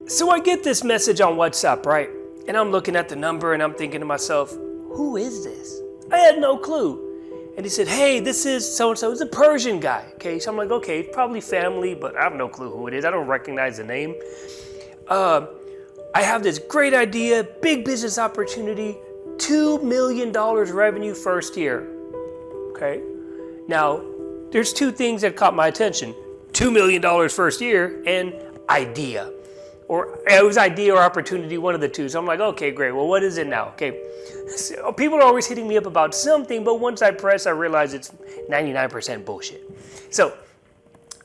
So I get this message on WhatsApp, right? And I'm looking at the number and I'm thinking to myself, who is this? I had no clue. And he said, hey, this is so-and-so. It's a Persian guy, okay? So I'm like, okay, probably family, but I have no clue who it is. I don't recognize the name. I have this great idea, big business opportunity, $2 million revenue first year, okay? Now, there's two things that caught my attention. $2 million first year and idea. Or it was idea or opportunity, one of the two. So I'm like, okay, great. Well, what is it now? Okay. So people are always hitting me up about something, but once I press, I realize it's 99% bullshit. So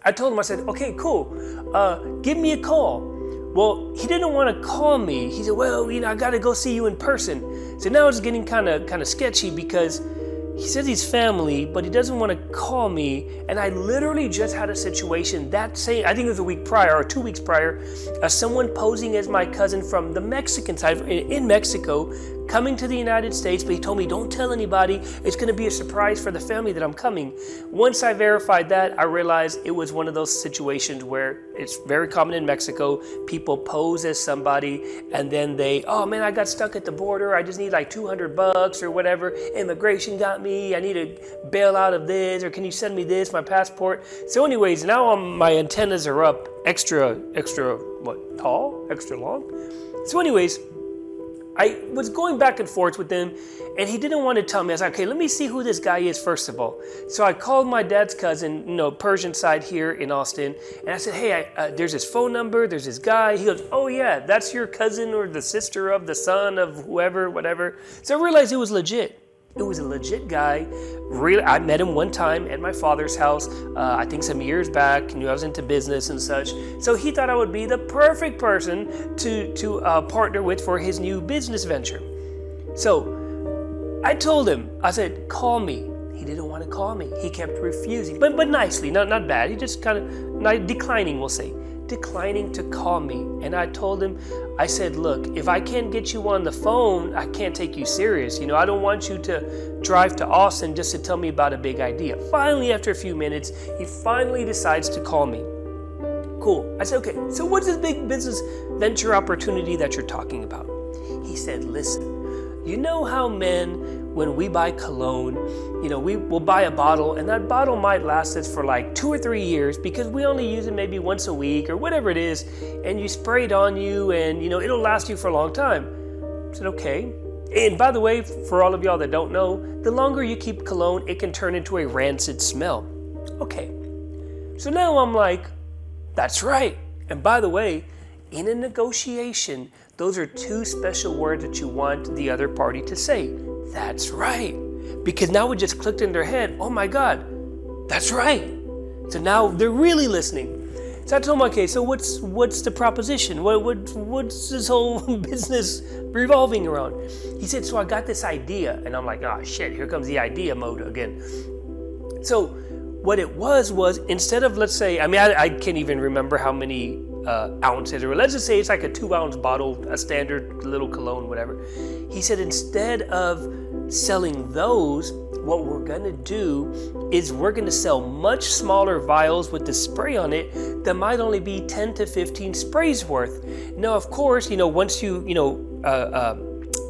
I told him, I said, okay, cool. Give me a call. Well, he didn't want to call me. He said, well, I got to go see you in person. So now it's getting kind of sketchy because he says he's family, but he doesn't want to call me. And I literally just had a situation that same, I think it was a week prior or 2 weeks prior, someone posing as my cousin from the Mexican side in Mexico coming to the United States, but he told me, don't tell anybody. It's going to be a surprise for the family that I'm coming. Once I verified that, I realized it was one of those situations where it's very common in Mexico. People pose as somebody and then they, oh man, I got stuck at the border. I just need like $200 or whatever. Immigration got me. I need to bail out of this, or can you send me this, my passport? So anyways, now my antennas are up extra tall, extra long. So anyways, I was going back and forth with him, and he didn't want to tell me. I was like, okay, let me see who this guy is first of all. So I called my dad's cousin, Persian side here in Austin, and I said, hey, there's his phone number, there's this guy. He goes, oh yeah, that's your cousin or the sister of the son of whoever, whatever. So I realized it was legit. It was a legit guy. Really, I met him one time at my father's house, I think some years back. Knew I was into business and such. So he thought I would be the perfect person to partner with for his new business venture. So I told him, I said, call me. He didn't want to call me. He kept refusing, but nicely, not bad. He just kind of declining, we'll say. Declining to call me. And I told him, I said, look, if I can't get you on the phone, I can't take you serious. I don't want you to drive to Austin just to tell me about a big idea. Finally, after a few minutes, he finally decides to call me. Cool. I said, okay, so what's this big business venture opportunity that you're talking about? He said, listen, you know how men, when we buy cologne, we will buy a bottle and that bottle might last us for like 2 or 3 years because we only use it maybe once a week or whatever it is, and you spray it on you and it'll last you for a long time. I said, okay. And by the way, for all of y'all that don't know, the longer you keep cologne, it can turn into a rancid smell. Okay. So now I'm like, that's right. And by the way, in a negotiation, those are 2 special words that you want the other party to say. That's right. Because now it just clicked in their head, oh my God, that's right. So now they're really listening. So I told him, okay, so what's the proposition? What's this whole business revolving around? He said, so I got this idea. And I'm like, oh shit, here comes the idea mode again. So what it was instead of, let's say, I can't even remember how many ounces, or let's just say it's like a 2-ounce bottle, a standard little cologne, whatever. He said, instead of selling those, what we're gonna do is we're gonna sell much smaller vials with the spray on it that might only be 10 to 15 sprays worth. Now, of course, once you,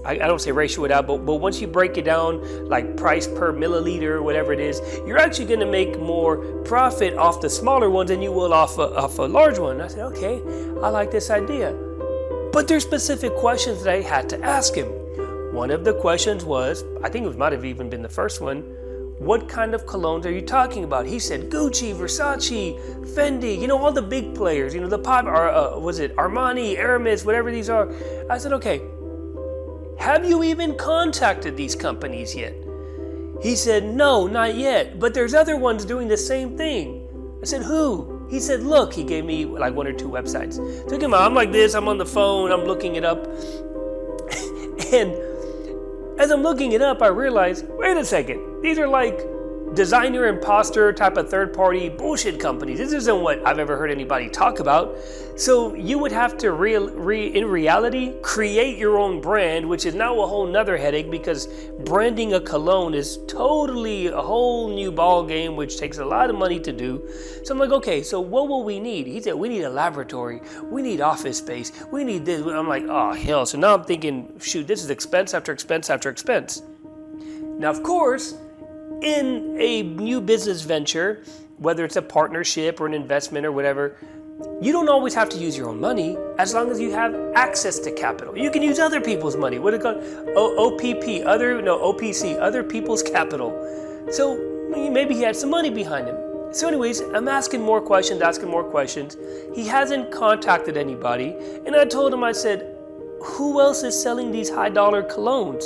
I don't say ratio it out, but once you break it down, like price per milliliter or whatever it is, you're actually going to make more profit off the smaller ones than you will off a large one. And I said, okay, I like this idea. But there's specific questions that I had to ask him. One of the questions was, I think it might have even been the first one, what kind of colognes are you talking about? He said Gucci, Versace, Fendi, all the big players, the pop, was it Armani, Hermes, whatever these are. I said, okay, have you even contacted these companies yet? He said, no, not yet, but there's other ones doing the same thing. I said, who? He said, look, he gave me like 1 or 2 websites. Took him out, I'm like this, I'm on the phone, I'm looking it up. And as I'm looking it up, I realized, wait a second, these are like designer imposter type of third-party bullshit companies. This isn't what I've ever heard anybody talk about. So you would have to in reality create your own brand, which is now a whole nother headache because branding a cologne is totally a whole new ball game, which takes a lot of money to do. So I'm like, okay, so what will we need? He said, we need a laboratory, we need office space, we need this. I'm like, oh hell. So now I'm thinking, shoot, this is expense after expense after expense. Now, of course, in a new business venture, whether it's a partnership or an investment or whatever, you don't always have to use your own money as long as you have access to capital. You can use other people's money. What is it called? OPC, other people's capital. So maybe he had some money behind him. So anyways, I'm asking more questions. He hasn't contacted anybody. And I told him, I said, who else is selling these high dollar colognes?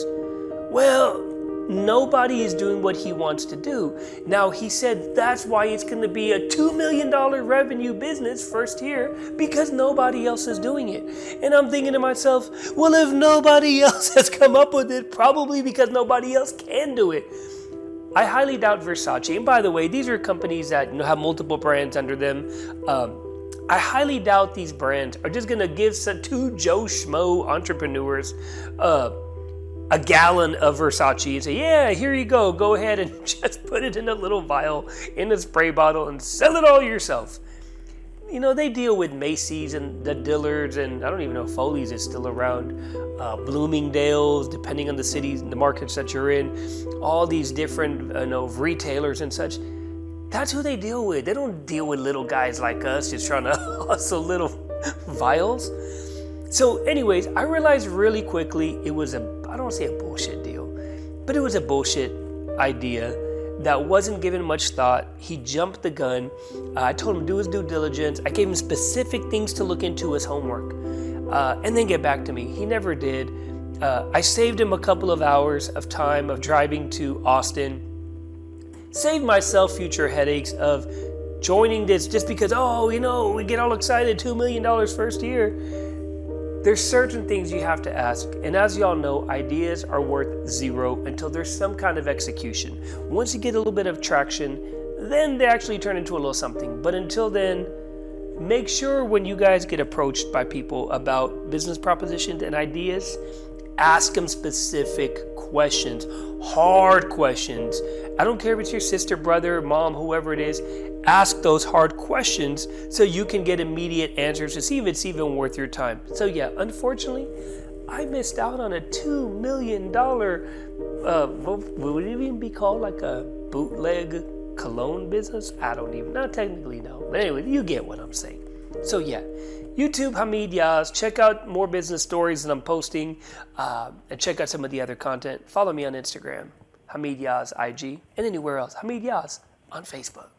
Well, nobody is doing what he wants to do. Now, he said that's why it's going to be a $2 million revenue business first year, because nobody else is doing it. And I'm thinking to myself, well, if nobody else has come up with it, probably because nobody else can do it. I highly doubt Versace. And by the way, these are companies that have multiple brands under them. I highly doubt these brands are just going to give two Joe Schmo entrepreneurs a gallon of Versace and say, yeah, here you go ahead and just put it in a little vial in a spray bottle and sell it all yourself. You know, they deal with Macy's and the Dillards, and I don't even know if Foley's is still around, Bloomingdale's, depending on the cities and the markets that you're in, all these different retailers and such. That's who they deal with. They don't deal with little guys like us just trying to hustle little vials. So anyways, I realized really quickly it was I don't want to say a bullshit deal, but it was a bullshit idea that wasn't given much thought. He jumped the gun. I told him to do his due diligence. I gave him specific things to look into as homework and then get back to me. He never did. I saved him a couple of hours of time of driving to Austin. Saved myself future headaches of joining this just because, we get all excited, $2 million first year. There's certain things you have to ask, and as y'all know, ideas are worth zero until there's some kind of execution. Once you get a little bit of traction, then they actually turn into a little something. But until then, make sure when you guys get approached by people about business propositions and ideas, ask them specific questions, hard questions. I don't care if it's your sister, brother, mom, whoever it is. Ask those hard questions so you can get immediate answers to see if it's even worth your time. So yeah, unfortunately, I missed out on a $2 million, what would it even be called, like a bootleg cologne business? Not technically no. But anyway, you get what I'm saying. So yeah, YouTube, Hamid Yaz. Check out more business stories that I'm posting, and check out some of the other content. Follow me on Instagram, Hamid Yaz IG, and anywhere else, Hamid Yaz on Facebook.